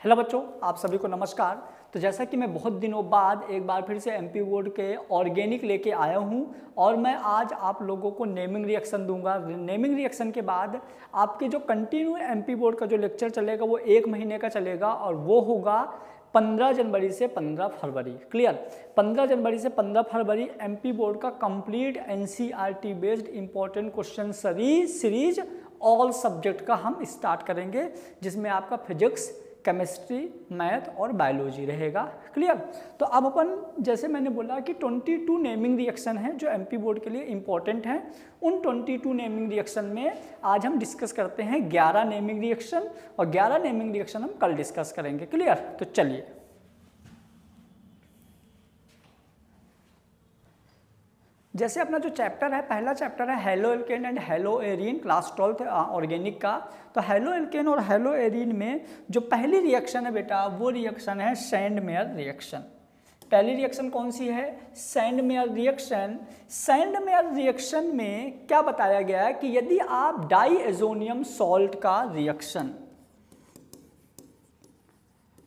Hello बच्चों, आप सभी को नमस्कार। तो जैसा कि मैं बहुत दिनों बाद एक बार फिर से एमपी बोर्ड के ऑर्गेनिक लेके आया हूं और मैं आज आप लोगों को नेमिंग रिएक्शन दूंगा। नेमिंग रिएक्शन के बाद आपके जो कंटिन्यू एमपी बोर्ड का जो लेक्चर चलेगा वो 1 महीने का चलेगा और वो होगा 15 जनवरी से 15 फरवरी। क्लियर? 15 जनवरी से 15 फरवरी एमपी बोर्ड का complete NCERT based important question series all subject का हम स्टार्ट करेंगे, जिसमें आपका फिजिक्स, केमिस्ट्री, मैथ और बायोलॉजी रहेगा। क्लियर? तो अब अपन, जैसे मैंने बोला कि 22 नेमिंग रिएक्शन हैं जो एमपी बोर्ड के लिए इंपॉर्टेंट हैं। उन 22 नेमिंग रिएक्शन में आज हम डिस्कस करते हैं 11 नेमिंग रिएक्शन और 11 नेमिंग रिएक्शन हम कल डिस्कस करेंगे। क्लियर? तो चलिए, जैसे अपना जो चैप्टर है, पहला चैप्टर है halo alkane and hello arene, class 12 organic का। तो हेलो एल्केन और हेलो एरीन में जो पहली रिएक्शन है बेटा, वो रिएक्शन है सैंडमेयर रिएक्शन। पहली रिएक्शन कौन सी है? Sandmeyer reaction. सैंडमेयर रिएक्शन में क्या बताया गया है कि यदि आप डाईएजोनियम सॉल्ट का रिएक्शन,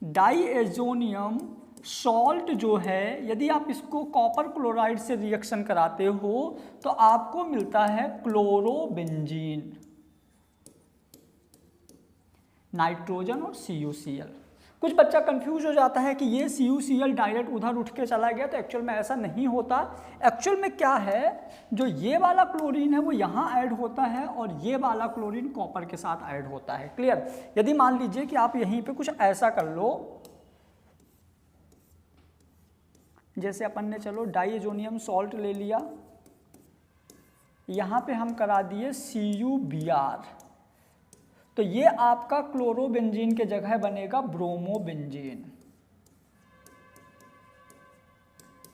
डाईएजोनियम सॉल्ट जो है, यदि आप इसको कॉपर क्लोराइड से रिएक्शन कराते हो तो आपको मिलता है क्लोरोबेंजीन, नाइट्रोजन और CuCl। कुछ बच्चा कंफ्यूज हो जाता है कि ये CuCl डायरेक्ट उधर उठ के चला गया, तो एक्चुअल में ऐसा नहीं होता। एक्चुअल में क्या है, जो ये वाला क्लोरीन है वो यहाँ ऐड होता है और ये वाला क्लोरीन कॉपर के साथ ऐड होता है। क्लियर? यदि मान लीजिए कि आप यहीं पे कुछ ऐसा कर लो, जैसे अपन ने चलो डाईएजोनियम सॉल्ट ले लिया, यहाँ पे हम करा दिए CuBr, तो ये आपका क्लोरोबेंजीन के जगह बनेगा bromobenzene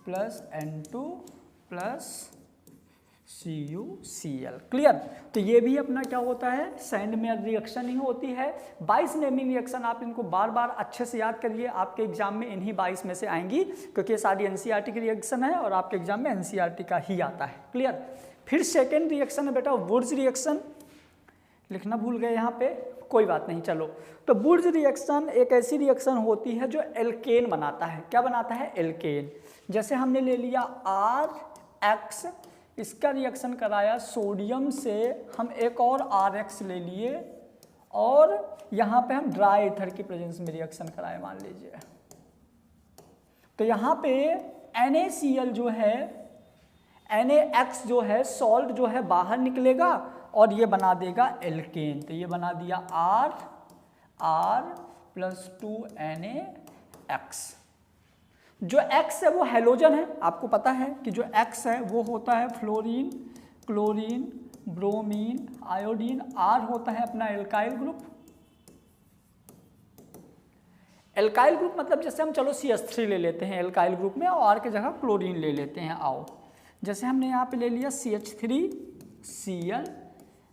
plus N2 plus CuCl। Clear? तो ये भी अपना क्या होता है, सैंडमेयर रिएक्शन ही होती है। 22 नेमिंग रिएक्शन, आप इनको बार बार अच्छे से याद करिए, आपके एग्जाम में इन्हीं 22 में से आएंगी, क्योंकि ये सारी एनसीईआरटी की रिएक्शन है और आपके एग्जाम में एनसीईआरटी का ही आता है। क्लियर? फिर सेकेंड रिएक्शन है बेटा वुड्स रिएक्शन। लिखना भूल गए यहाँ पे, कोई बात नहीं, चलो। तो वुड्स रिएक्शन एक ऐसी रिएक्शन होती है जो एल्केन बनाता है। क्या बनाता है? एल्केन। जैसे हमने ले लिया RX, इसका रिएक्शन कराया सोडियम से, हम एक और RX ले लिए और यहाँ पे हम ड्राई ईथर की प्रेजेंस में रिएक्शन कराए, मान लीजिए। तो यहाँ पे NaCl जो है, NaX जो है, सॉल्ट जो है बाहर निकलेगा और ये बना देगा एल्केन। तो ये बना दिया R प्लस 2NaX। जो X है वो हेलोजन है, आपको पता है कि जो X है वो होता है fluorine, chlorine, bromine, iodine. R होता है अपना एल्काइल ग्रुप। एल्काइल ग्रुप मतलब जैसे हम चलो CH3 ले लेते हैं एल्काइल ग्रुप में और R की जगह क्लोरीन ले लेते हैं। आओ, जैसे हमने यहाँ पे ले लिया CH3Cl,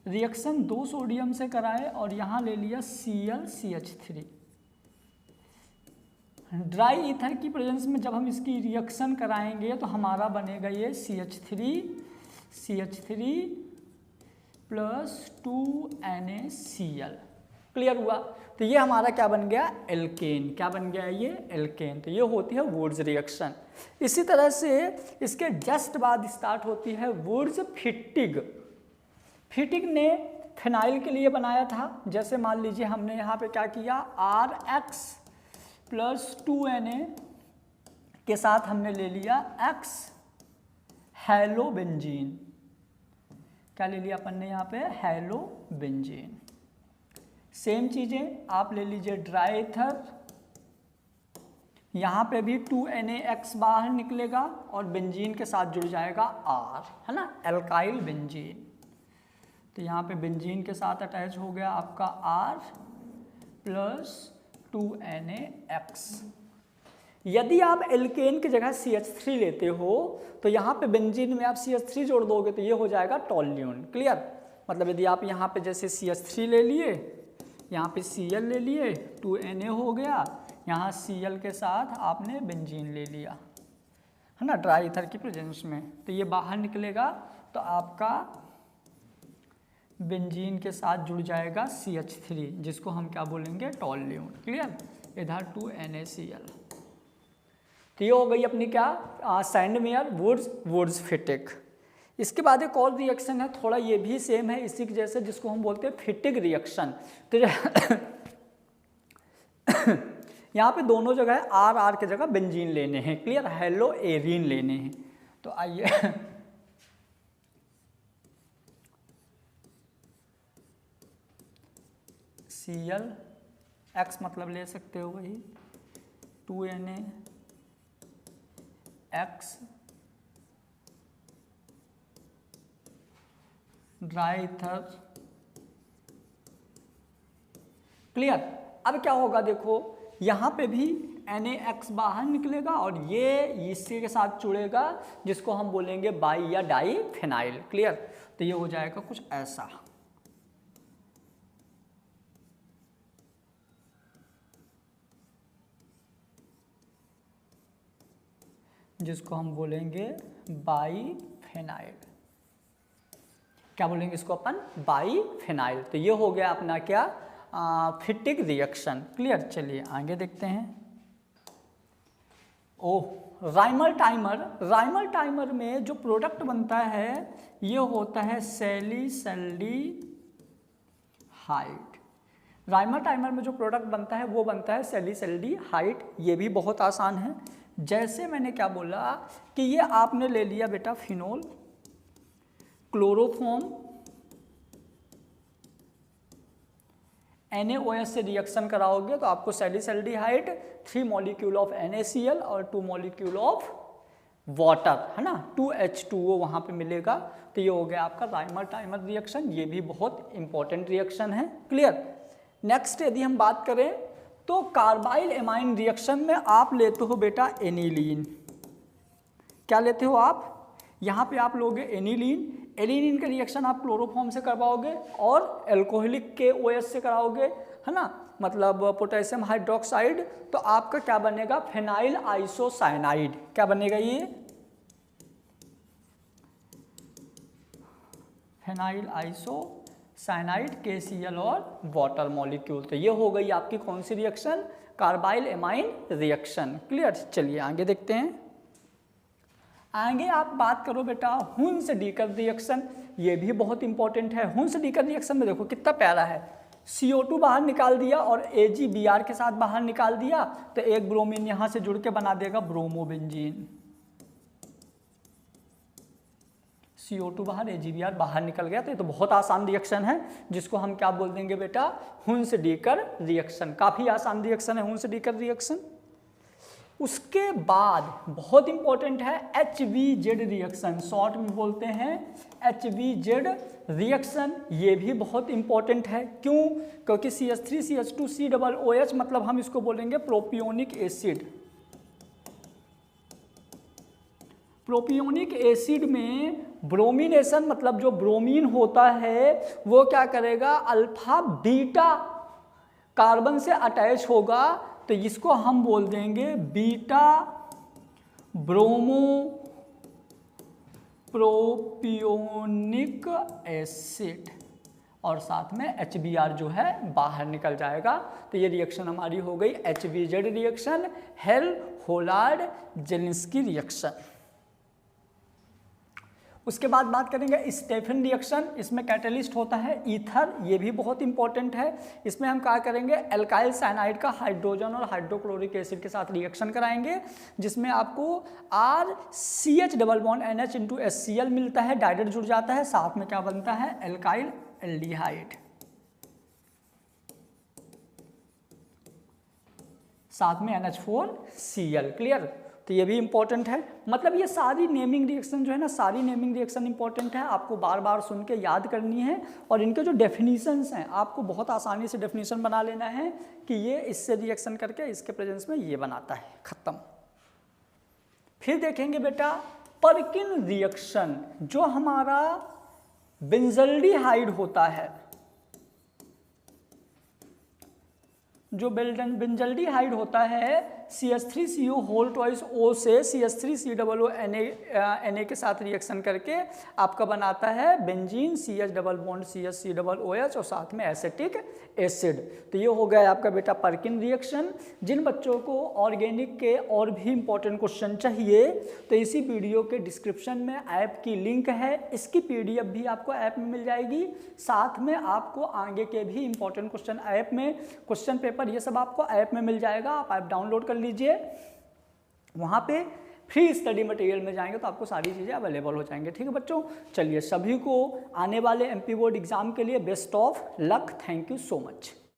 रिएक्शन 2 सोडियम से कराए और यहाँ ले लिया ClCH3। ड्राई ईथर की प्रेजेंस में जब हम इसकी रिएक्शन कराएंगे तो हमारा बनेगा ये CH3 प्लस 2NaCl। क्लियर हुआ? तो ये हमारा क्या बन गया? एल्केन। क्या बन गया ये? एल्केन। तो ये होती है वुड्स रिएक्शन। इसी तरह से इसके जस्ट बाद स्टार्ट होती है वुड्स फिटिग। फिटिग ने फिनाइल के लिए बनाया था। जैसे मान लीजिए हमने यहाँ पे क्या किया, RX प्लस 2Na के साथ हमने ले लिया X हेलोबेंजीन। क्या ले लिया अपन ने यहाँ पे? हेलोबेंजीन। सेम चीजें आप ले लीजिए ड्राई ईथर, यहाँ पे भी 2NaX बाहर निकलेगा और बेंजीन के साथ जुड़ जाएगा R, है ना, एल्काइल बेंजीन। तो यहाँ पे बेंजीन के साथ अटैच हो गया आपका R प्लस 2NaX। यदि आप एल्केन की जगह CH3 लेते हो तो यहाँ पे बेंजीन में आप CH3 जोड़ दोगे तो ये हो जाएगा टॉल्यून। क्लियर? मतलब यदि आप यहाँ पे जैसे CH3 ले लिए, यहाँ पे Cl ले लिए, 2Na हो गया, यहाँ Cl के साथ आपने बेंजीन ले लिया, है ना, ड्राई ईथर की प्रेजेंस में, तो ये बाहर निकलेगा तो आपका बेंजीन के साथ जुड़ जाएगा CH3, जिसको हम क्या बोलेंगे, टॉल्यून। क्लियर, इधर 2NaCl। तो ये हो गई अपनी क्या, सैंडमेयर वुड्स फिटिक। इसके बाद एक और रिएक्शन है, थोड़ा ये भी सेम है इसी के जैसे, जिसको हम बोलते हैं फिटिक रिएक्शन। तो यहाँ पे दोनों जगह आर के जगह बेंजीन लेने हैं। क्लियर, हेलो एरीन लेने हैं। तो आइए Cl X मतलब ले सकते हो वही 2NaX ड्राई ईथर। क्लियर, अब क्या होगा देखो, यहाँ पे भी NaX बाहर निकलेगा और ये इसी के साथ जुड़ेगा, जिसको हम बोलेंगे बाई या डाई फिनाइल। क्लियर, तो ये हो जाएगा कुछ ऐसा, जिसको हम बोलेंगे बाईफेनाइल। क्या बोलेंगे इसको अपन, बाईफेनाइल। तो ये हो गया अपना क्या, फिटिक रिएक्शन। क्लियर, चलिए आगे देखते हैं। राइमर टाइमर में जो प्रोडक्ट बनता है ये होता है सैलिसल्डिहाइड। राइमर टाइमर में जो प्रोडक्ट बनता है वो बनता है सैलिसल्डिहाइड। ये भी बहुत आसान है। जैसे मैंने क्या बोला कि ये आपने ले लिया बेटा फिनोल, क्लोरोफॉर्म, NaOH से रिएक्शन कराओगे तो आपको सैलिसल्डिहाइड 3 मॉलिक्यूल ऑफ NaCl और 2 मॉलिक्यूल ऑफ वाटर, है ना, 2H2O वहाँ पे मिलेगा। तो ये हो गया आपका राइमर टाइमर रिएक्शन। ये भी बहुत इंपॉर्टेंट रिएक्शन है। क्लियर, नेक्स्ट यदि हम बात करें तो कार्बाइल एमाइन रिएक्शन में आप लेते हो बेटा एनिलीन। क्या लेते हो आप, यहाँ पे आप लोगे एनिलीन। एनिलीन का रिएक्शन आप क्लोरोफॉर्म से करवाओगे और एल्कोहलिक के OH से कराओगे, है ना, मतलब पोटेशियम हाइड्रोक्साइड। तो आपका क्या बनेगा, फेनाइल आइसोसाइनाइड। क्या बनेगा ये, फेनाइल आइसोसाइनाइड KCl और वाटर मॉलिक्यूल। तो ये हो गई आपकी कौन सी reaction, carbylamine reaction. Clear, चलिए आगे देखते हैं। आगे आप बात करो बेटा हुन्स डीकर रिएक्शन। ये भी बहुत इंपॉर्टेंट है। हुन्स डीकर रिएक्शन में देखो कितना प्यारा है, CO2 बाहर निकाल दिया और AgBr के साथ बाहर निकाल दिया, तो एक ब्रोमीन यहाँ से जुड़ के बना देगा ब्रोमोबेंजीन। CO2 बाहर, AgBr बाहर निकल गया। तो ये तो बहुत आसान रिएक्शन है, जिसको हम क्या बोल देंगे बेटा, हुन्स डीकर रिएक्शन। काफ़ी आसान रिएक्शन है हुन्स डीकर रिएक्शन। उसके बाद बहुत इंपॉर्टेंट है HVZ रिएक्शन, शॉर्ट में बोलते हैं HVZ रिएक्शन। ये भी बहुत इंपॉर्टेंट है। क्यों, क्योंकि CH3 CH2 COOH मतलब हम इसको बोलेंगे प्रोपियोनिक एसिड। प्रोपियोनिक एसिड में ब्रोमिनेशन मतलब जो ब्रोमीन होता है वो क्या करेगा, अल्फा बीटा कार्बन से अटैच होगा, तो इसको हम बोल देंगे बीटा ब्रोमो प्रोपियोनिक एसिड, और साथ में HBr जो है बाहर निकल जाएगा। तो ये रिएक्शन हमारी हो गई HVZ reaction, hello-Hollard Zelensky reaction. उसके बाद बात करेंगे स्टेफन रिएक्शन। इसमें कैटलिस्ट होता है ईथर। ये भी बहुत इंपॉर्टेंट है। इसमें हम क्या करेंगे, एल्काइल साइनाइड का हाइड्रोजन और हाइड्रोक्लोरिक एसिड के साथ रिएक्शन कराएंगे, जिसमें आपको RCH double bond NH into HCl मिलता है, डाइडेट जुड़ जाता है, साथ में क्या बनता है, एल्काइल एल्डिहाइड, साथ में NH4Cl। क्लियर, तो ये भी इंपॉर्टेंट है। मतलब ये सारी नेमिंग रिएक्शन जो है ना, सारी नेमिंग रिएक्शन इंपॉर्टेंट है, आपको बार बार सुन के याद करनी है। और इनके जो डेफिनीशंस हैं आपको बहुत आसानी से डेफिनीशन बना लेना है कि ये इससे रिएक्शन करके इसके प्रेजेंस में ये बनाता है, खत्म। फिर देखेंगे बेटा परकिन रिएक्शन। जो हमारा बेंजल्डिहाइड होता है, जो बेंजल्डिहाइड होता है CH3CO होल ट्वाइस O से CH3COO Na के साथ रिएक्शन करके आपका बनाता है benzene, CH double bond CH3OH और साथ में एसिटिक एसिड। तो ये हो गया आपका बेटा पर्किन रिएक्शन। जिन बच्चों को ऑर्गेनिक के और भी इंपॉर्टेंट क्वेश्चन चाहिए तो इसी वीडियो के डिस्क्रिप्शन में ऐप की लिंक है, इसकी PDF भी आपको ऐप में मिल जाएगी। साथ में आपको आगे के भी इंपॉर्टेंट क्वेश्चन ऐप में, क्वेश्चन पेपर, ये सब आपको ऐप में मिल जाएगा। आप ऐप डाउनलोड कर लीजिए, वहाँ पे फ्री स्टडी मटेरियल में जाएंगे तो आपको सारी चीज़ें अवेलेबल हो जाएंगे। ठीक है बच्चों, चलिए सभी को आने वाले MP बोर्ड एग्जाम के लिए best of luck. Thank you so much.